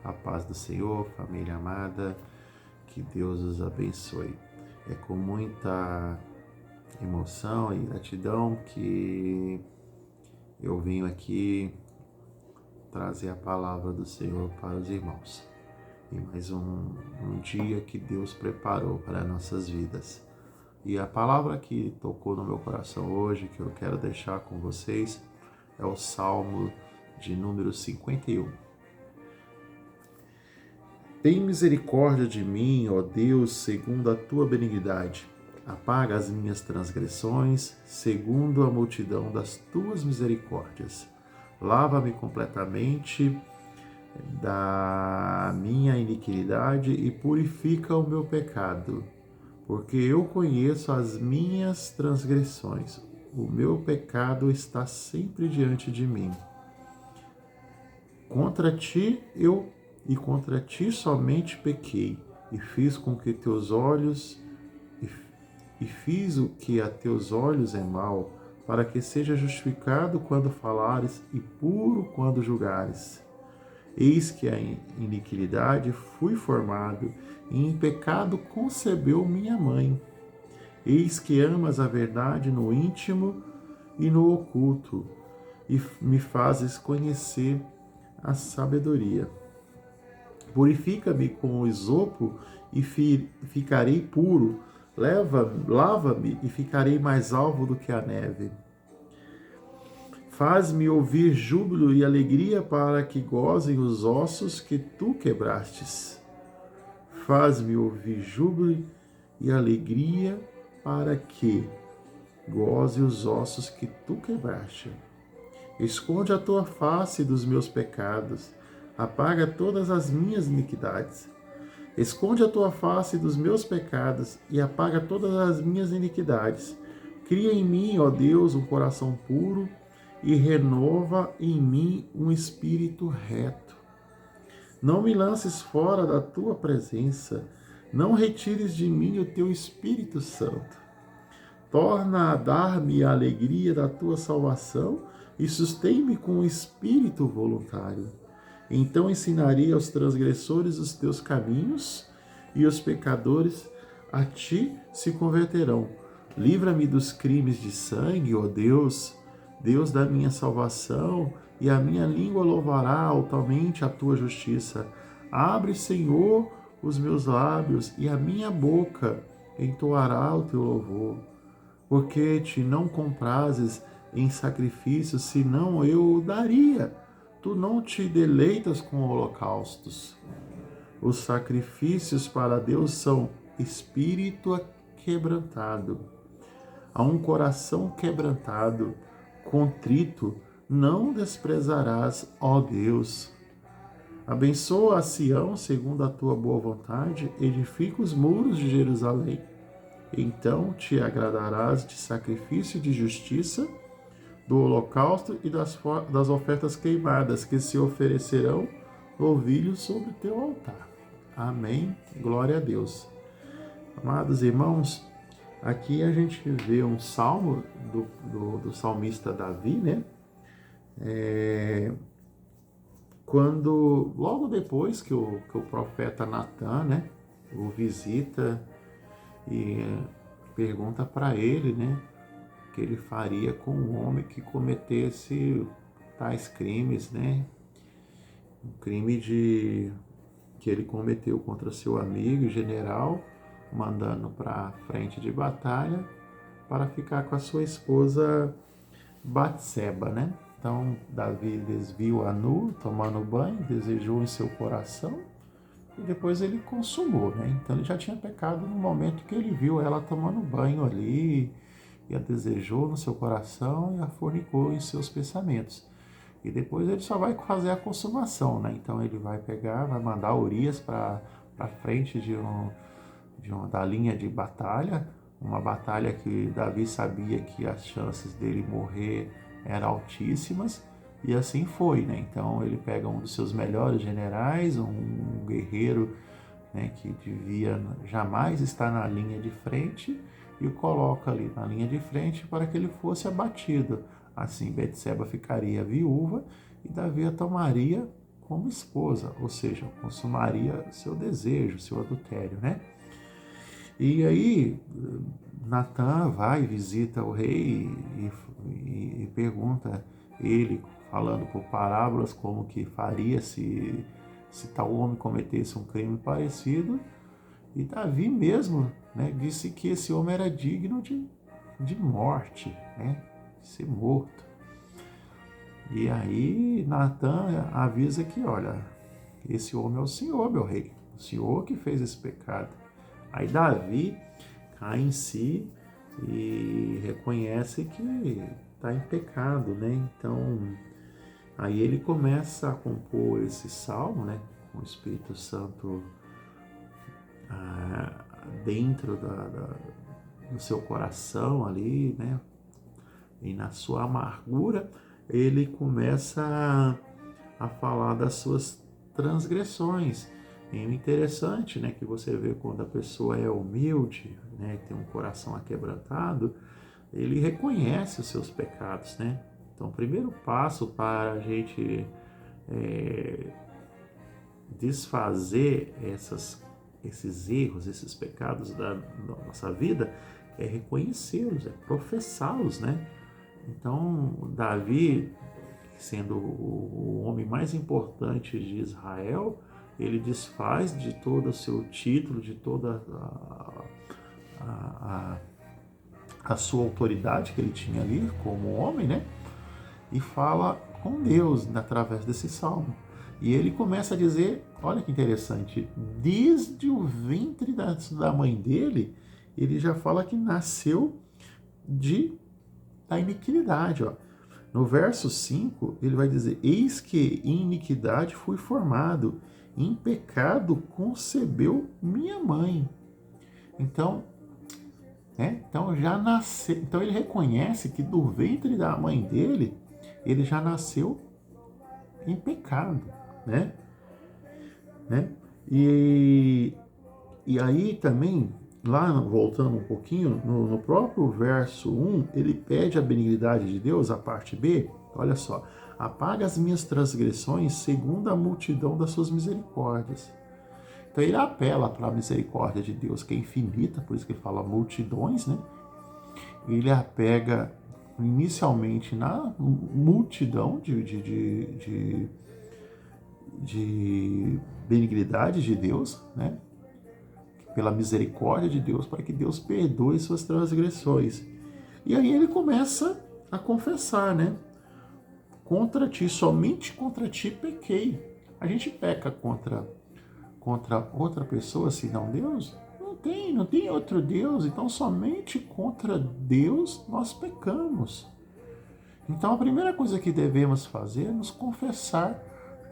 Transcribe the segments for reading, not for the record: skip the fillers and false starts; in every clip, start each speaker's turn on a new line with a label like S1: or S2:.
S1: A paz do Senhor, família amada, que Deus os abençoe. É com muita emoção e gratidão que eu venho aqui trazer a palavra do Senhor para os irmãos. E mais um dia que Deus preparou para nossas vidas. E a palavra que tocou no meu coração hoje, que eu quero deixar com vocês, é o Salmo de número 51. Tem misericórdia de mim, ó Deus, segundo a tua benignidade. Apaga as minhas transgressões, segundo a multidão das tuas misericórdias. Lava-me completamente da minha iniquidade e purifica o meu pecado, porque eu conheço as minhas transgressões. O meu pecado está sempre diante de mim. Contra ti somente pequei, e fiz com que teus olhos e fiz o que a teus olhos é mal, para que seja justificado quando falares e puro quando julgares. Eis que a iniquidade fui formado, e em pecado concebeu minha mãe. Eis que amas a verdade no íntimo e no oculto, e me fazes conhecer a sabedoria. Purifica-me com o esopo e ficarei puro. Lava-me e ficarei mais alvo do que a neve. Faz-me ouvir júbilo e alegria para que gozem os ossos que tu quebrastes. Faz-me ouvir júbilo e alegria para que goze os ossos que tu quebraste. Esconde a tua face dos meus pecados, apaga todas as minhas iniquidades. Esconde a tua face dos meus pecados e apaga todas as minhas iniquidades. Cria em mim, ó Deus, um coração puro e renova em mim um espírito reto. Não me lances fora da tua presença, não retires de mim o teu Espírito Santo. Torna a dar-me a alegria da tua salvação e sustém-me com o espírito voluntário. Então ensinarei aos transgressores os teus caminhos, e os pecadores a ti se converterão. Livra-me dos crimes de sangue, ó Deus, Deus da minha salvação, e a minha língua louvará altamente a tua justiça. Abre, Senhor, os meus lábios, e a minha boca entoará o teu louvor. Porque te não comprases em sacrifícios, senão eu o daria. Tu não te deleitas com holocaustos. Os sacrifícios para Deus são espírito quebrantado. A um coração quebrantado, contrito, não desprezarás, ó Deus. Abençoa a Sião segundo a tua boa vontade, edifica os muros de Jerusalém. Então te agradarás de sacrifício de justiça, do holocausto e das ofertas queimadas, que se oferecerão novilhos sobre teu altar. Amém. Glória a Deus. Amados irmãos, aqui a gente vê um salmo do salmista Davi, né? Quando, logo depois que o profeta Natan, né, o visita e pergunta para ele, né, o que ele faria com um homem que cometesse tais crimes, né? Um crime que ele cometeu contra seu amigo e general, mandando para a frente de batalha para ficar com a sua esposa Batseba, né? Então, Davi desviou a nu, tomando banho, desejou em seu coração e depois ele consumou, né? Então, ele já tinha pecado no momento que ele viu ela tomando banho ali, e a desejou no seu coração e a fornicou em seus pensamentos. E depois ele só vai fazer a consumação, né? Então, ele vai pegar, vai mandar Urias para frente da linha de batalha, uma batalha que Davi sabia que as chances dele morrer eram altíssimas, e assim foi, né? Então ele pega um dos seus melhores generais, um guerreiro, né, que devia jamais estar na linha de frente, e o coloca ali na linha de frente para que ele fosse abatido. Assim Betseba ficaria viúva e Davi a tomaria como esposa, ou seja, consumaria seu desejo, seu adultério, né? E aí Natan vai, visita o rei e pergunta ele, falando por parábolas, como que faria se tal homem cometesse um crime parecido. E Davi mesmo, né, disse que esse homem era digno de morte, né, de ser morto. E aí Natan avisa que, olha, esse homem é o Senhor, meu rei, o Senhor que fez esse pecado. Aí Davi cai em si e reconhece que está em pecado, né? Então, aí ele começa a compor esse salmo, né? Com o Espírito Santo dentro do seu coração ali, né? E na sua amargura, ele começa a falar das suas transgressões. E o interessante, né, que você vê quando a pessoa é humilde, né, tem um coração aquebrantado, ele reconhece os seus pecados, né? Então, o primeiro passo para a gente desfazer esses erros, esses pecados da nossa vida, é reconhecê-los, é professá-los, né? Então, Davi, sendo o homem mais importante de Israel, ele desfaz de todo o seu título, de toda a sua autoridade que ele tinha ali como homem, né? E fala com Deus através desse salmo. E ele começa a dizer, olha que interessante, desde o ventre da mãe dele, ele já fala que nasceu da iniquidade, ó. No verso 5, ele vai dizer, eis que em iniquidade fui formado, em pecado concebeu minha mãe. Então, então já nasceu, então ele reconhece que do ventre da mãe dele, ele já nasceu em pecado, né? E aí também, lá voltando um pouquinho, no próprio verso 1, ele pede a benignidade de Deus, a parte B, olha só, apaga as minhas transgressões segundo a multidão das suas misericórdias. Então ele apela para a misericórdia de Deus, que é infinita, por isso que ele fala multidões, né? Ele apega inicialmente na multidão de benignidade de Deus, né? Pela misericórdia de Deus, para que Deus perdoe suas transgressões. E aí ele começa a confessar, né? Contra ti, somente contra ti pequei. A gente peca contra outra pessoa, senão Deus? Não tem outro Deus, então somente contra Deus nós pecamos. Então a primeira coisa que devemos fazer é nos confessar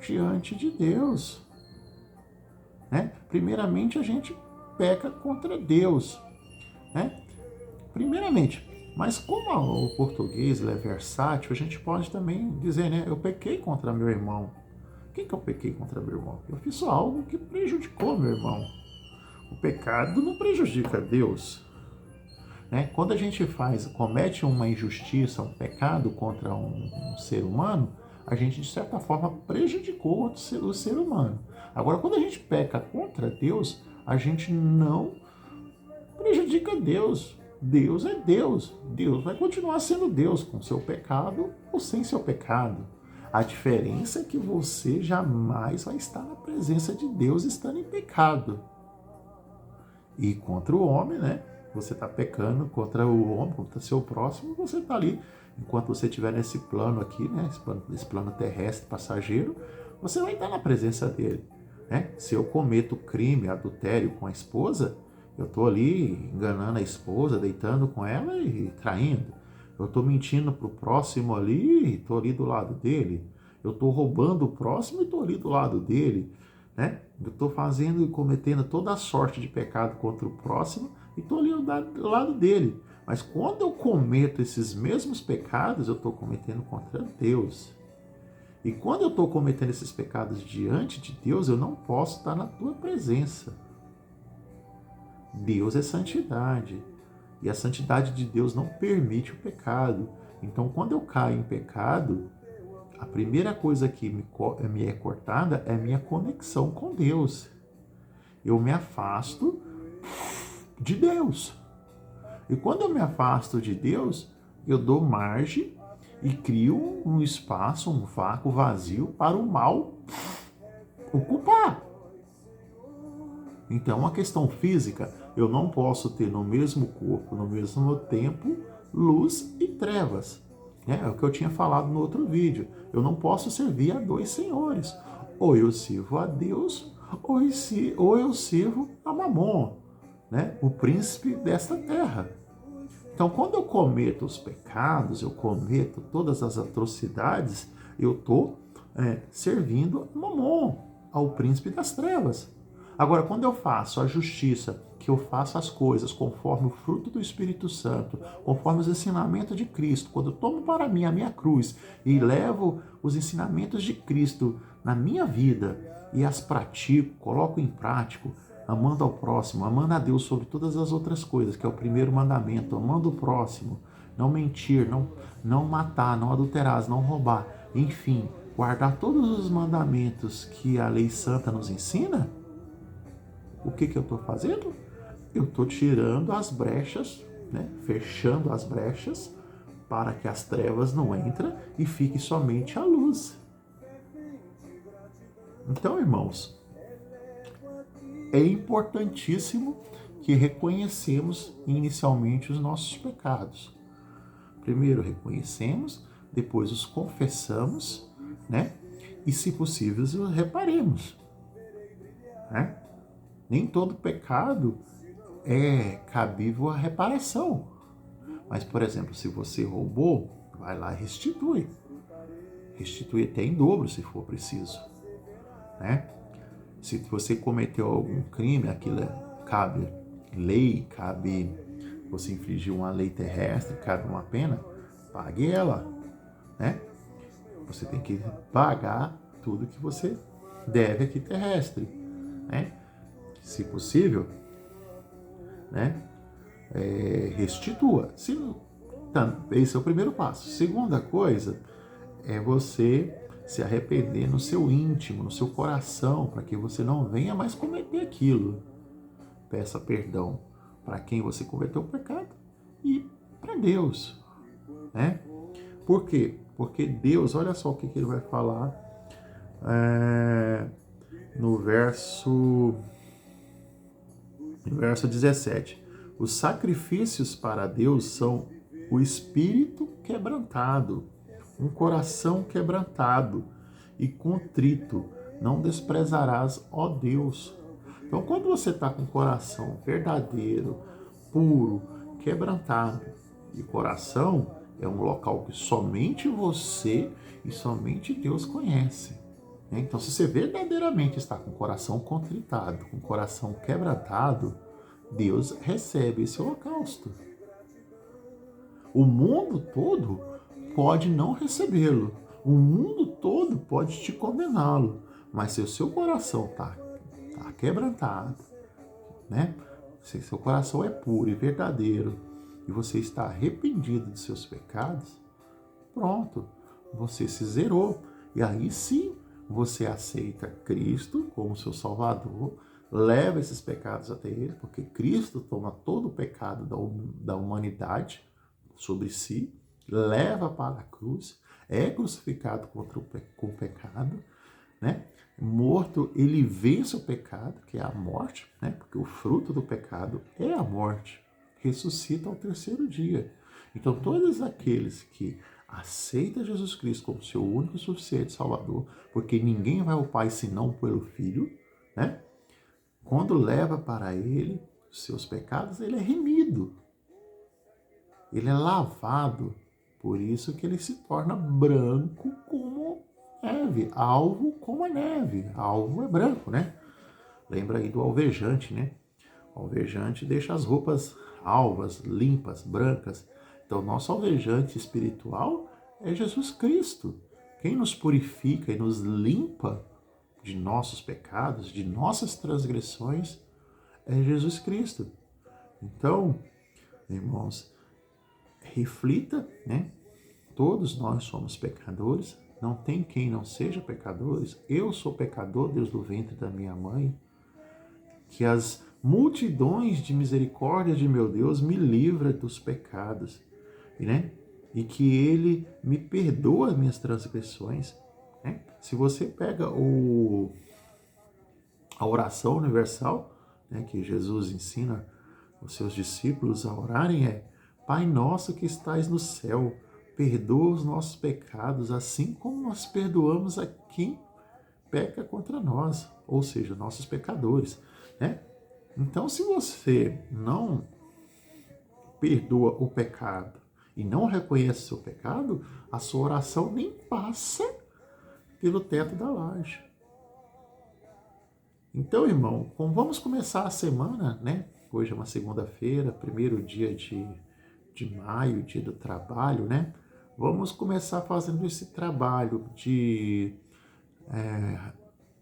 S1: diante de Deus, né? Primeiramente a gente peca contra Deus, né? Primeiramente, mas como o português é versátil, a gente pode também dizer, né? Eu pequei contra meu irmão. O que eu pequei contra meu irmão? Eu fiz algo que prejudicou meu irmão. O pecado não prejudica Deus, né? Quando a gente comete uma injustiça, um pecado contra um ser humano, a gente de certa forma prejudicou o ser humano. Agora, quando a gente peca contra Deus, a gente não prejudica Deus. Deus é Deus. Deus vai continuar sendo Deus, com seu pecado ou sem seu pecado. A diferença é que você jamais vai estar na presença de Deus estando em pecado. E contra o homem, né? Você está pecando contra o homem, contra seu próximo, você está ali. Enquanto você estiver nesse plano aqui, né? Esse plano terrestre, passageiro, você vai estar na presença dele, né? Se eu cometo crime, adultério com a esposa, eu estou ali enganando a esposa, deitando com ela e traindo. Eu estou mentindo para o próximo ali e estou ali do lado dele. Eu estou roubando o próximo e estou ali do lado dele, né? Eu estou fazendo e cometendo toda a sorte de pecado contra o próximo e estou ali do lado dele. Mas quando eu cometo esses mesmos pecados, eu estou cometendo contra Deus. E quando eu estou cometendo esses pecados diante de Deus, eu não posso estar na tua presença. Deus é santidade. E a santidade de Deus não permite o pecado. Então, quando eu caio em pecado, A primeira coisa que me é cortada é minha conexão com Deus. Eu me afasto de Deus. E quando eu me afasto de Deus, eu dou margem e crio um espaço, um vácuo vazio para o mal ocupar. Então, a questão física, eu não posso ter no mesmo corpo, no mesmo tempo, luz e trevas. É o que eu tinha falado no outro vídeo. Eu não posso servir a dois senhores. Ou eu sirvo a Deus, ou eu sirvo a Mamon, né? O príncipe desta terra. Então, quando eu cometo os pecados, eu cometo todas as atrocidades, eu estou servindo a Mamon, ao príncipe das trevas. Agora, quando eu faço a justiça, que eu faço as coisas conforme o fruto do Espírito Santo, conforme os ensinamentos de Cristo, quando eu tomo para mim a minha cruz e levo os ensinamentos de Cristo na minha vida e as pratico, coloco em prática, amando ao próximo, amando a Deus sobre todas as outras coisas, que é o primeiro mandamento, amando o próximo, não mentir, não matar, não adulterar, não roubar, enfim, guardar todos os mandamentos que a lei santa nos ensina. O que eu estou fazendo? Eu estou tirando as brechas, né? Fechando as brechas para que as trevas não entrem e fique somente a luz. Então, irmãos, é importantíssimo que reconhecemos inicialmente os nossos pecados. Primeiro reconhecemos, depois os confessamos, né? E, se possível, os reparemos, né? Nem todo pecado é cabível à reparação. Mas, por exemplo, se você roubou, vai lá e restitui. Restitui até em dobro, se for preciso, né? Se você cometeu algum crime, aquilo cabe lei, cabe você infligir uma lei terrestre, cabe uma pena, pague ela, né? Você tem que pagar tudo que você deve aqui terrestre, né? Se possível, né? Restitua. Esse é o primeiro passo. Segunda coisa é você se arrepender no seu íntimo, no seu coração, para que você não venha mais cometer aquilo. Peça perdão para quem você cometeu o pecado e para Deus, né? Por quê? Porque Deus, olha só o que ele vai falar no verso 17. Os sacrifícios para Deus são o espírito quebrantado, um coração quebrantado e contrito. Não desprezarás, ó Deus. Então, quando você está com o coração verdadeiro, puro, quebrantado, e coração é um local que somente você e somente Deus conhece. Então, se você verdadeiramente está com o coração contritado, com o coração quebrantado, Deus recebe esse holocausto. O mundo todo pode não recebê-lo. O mundo todo pode te condená-lo. Mas se o seu coração está quebrantado, né? Se seu coração é puro e verdadeiro e você está arrependido de seus pecados, pronto, você se zerou. E aí sim, você aceita Cristo como seu Salvador, leva esses pecados até Ele, porque Cristo toma todo o pecado da humanidade sobre si, leva para a cruz, é crucificado com o pecado, né? Morto, ele vence o pecado, que é a morte, né? Porque o fruto do pecado é a morte, ressuscita ao terceiro dia. Então, todos aqueles que aceitam Jesus Cristo como seu único e suficiente Salvador, porque ninguém vai ao Pai senão pelo Filho, né? Quando leva para Ele os seus pecados, ele é remido, ele é lavado. Por isso que ele se torna branco como neve, alvo como a neve. Alvo é branco, né? Lembra aí do alvejante, né? O alvejante deixa as roupas alvas, limpas, brancas. Então, nosso alvejante espiritual é Jesus Cristo. Quem nos purifica e nos limpa de nossos pecados, de nossas transgressões, é Jesus Cristo. Então, irmãos, reflita, né? Todos nós somos pecadores, não tem quem não seja pecadores. Eu sou pecador desde o ventre da minha mãe. Que as multidões de misericórdia de meu Deus me livra dos pecados, né? E que Ele me perdoa as minhas transgressões. Né? Se você pega a oração universal, né, que Jesus ensina os seus discípulos a orarem, é: Pai nosso que estais no céu, perdoa os nossos pecados, assim como nós perdoamos a quem peca contra nós, ou seja, nossos pecadores, né? Então, se você não perdoa o pecado e não reconhece o seu pecado, a sua oração nem passa pelo teto da laje. Então, irmão, vamos começar a semana, né? Hoje é uma segunda-feira, primeiro dia de maio, dia do trabalho, né? Vamos começar fazendo esse trabalho de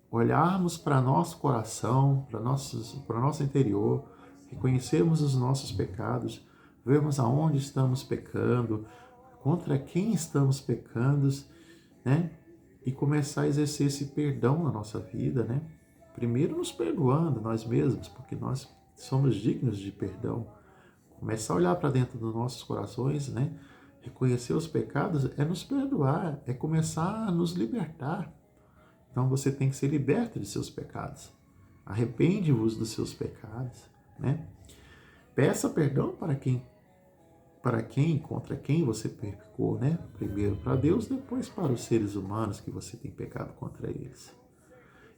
S1: olharmos para nosso coração, para nosso interior, reconhecermos os nossos pecados, vermos aonde estamos pecando, contra quem estamos pecando, né? E começar a exercer esse perdão na nossa vida, né? Primeiro nos perdoando nós mesmos, porque nós somos dignos de perdão. Começar a olhar para dentro dos nossos corações, né? Reconhecer os pecados é nos perdoar, é começar a nos libertar. Então você tem que ser liberto de seus pecados. Arrepende-vos dos seus pecados, né? Peça perdão contra quem você pecou, né? Primeiro para Deus, depois para os seres humanos que você tem pecado contra eles.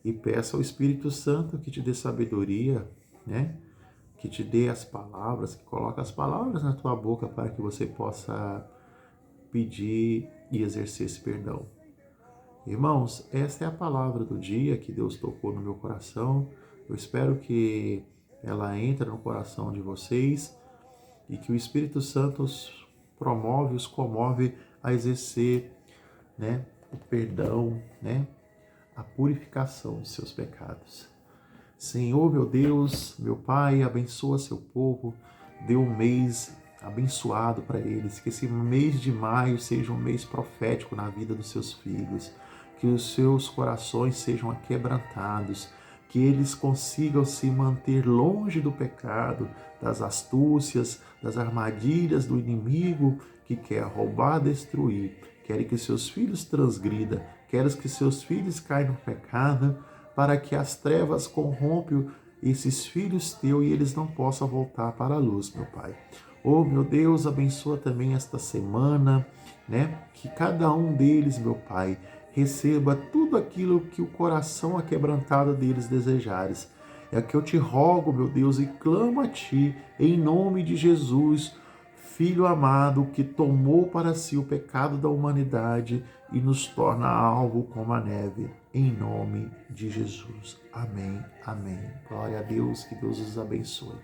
S1: E peça ao Espírito Santo que te dê sabedoria, né? Que te dê as palavras, que coloque as palavras na tua boca para que você possa pedir e exercer esse perdão. Irmãos, esta é a palavra do dia que Deus tocou no meu coração. Eu espero que ela entre no coração de vocês e que o Espírito Santo os comove a exercer, né, o perdão, né, a purificação de seus pecados. Senhor, meu Deus, meu Pai, abençoa seu povo, dê um mês abençoado para eles, que esse mês de maio seja um mês profético na vida dos seus filhos, que os seus corações sejam aquebrantados, que eles consigam se manter longe do pecado, das astúcias, das armadilhas do inimigo que quer roubar, destruir, quer que seus filhos transgridam, quer que seus filhos caiam no pecado, para que as trevas corrompam esses filhos teus e eles não possam voltar para a luz, meu Pai. Oh, meu Deus, abençoa também esta semana, né? Que cada um deles, meu Pai, receba tudo aquilo que o coração aquebrantado deles desejares. É que eu te rogo, meu Deus, e clamo a Ti, em nome de Jesus, Filho amado, que tomou para si o pecado da humanidade e nos torna alvo como a neve, em nome de Jesus. Amém, amém. Glória a Deus, que Deus os abençoe.